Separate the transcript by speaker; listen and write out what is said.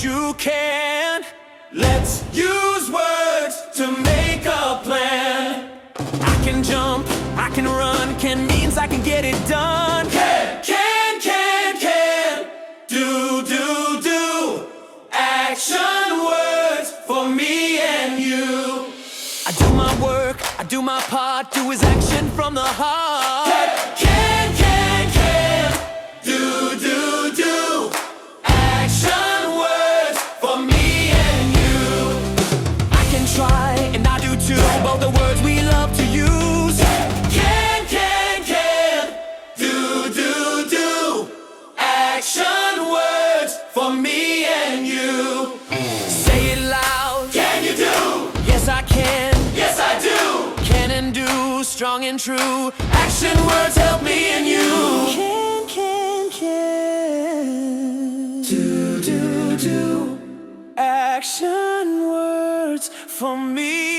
Speaker 1: you can. Let's use words to make a plan. I can jump, I can run, can means I can get it done. Can, do. Action words for me and you. I do my work, I do my part, do is action from the heart. Can, do. Action words for me and you. I can try, and I do too, both the words we love to use. Can, do. Action words for me and you. Say it loud. Can you do? Yes, I can. Yes, I do. Can and do, strong and true. Action words help me and you. Can. Do. Action words for me.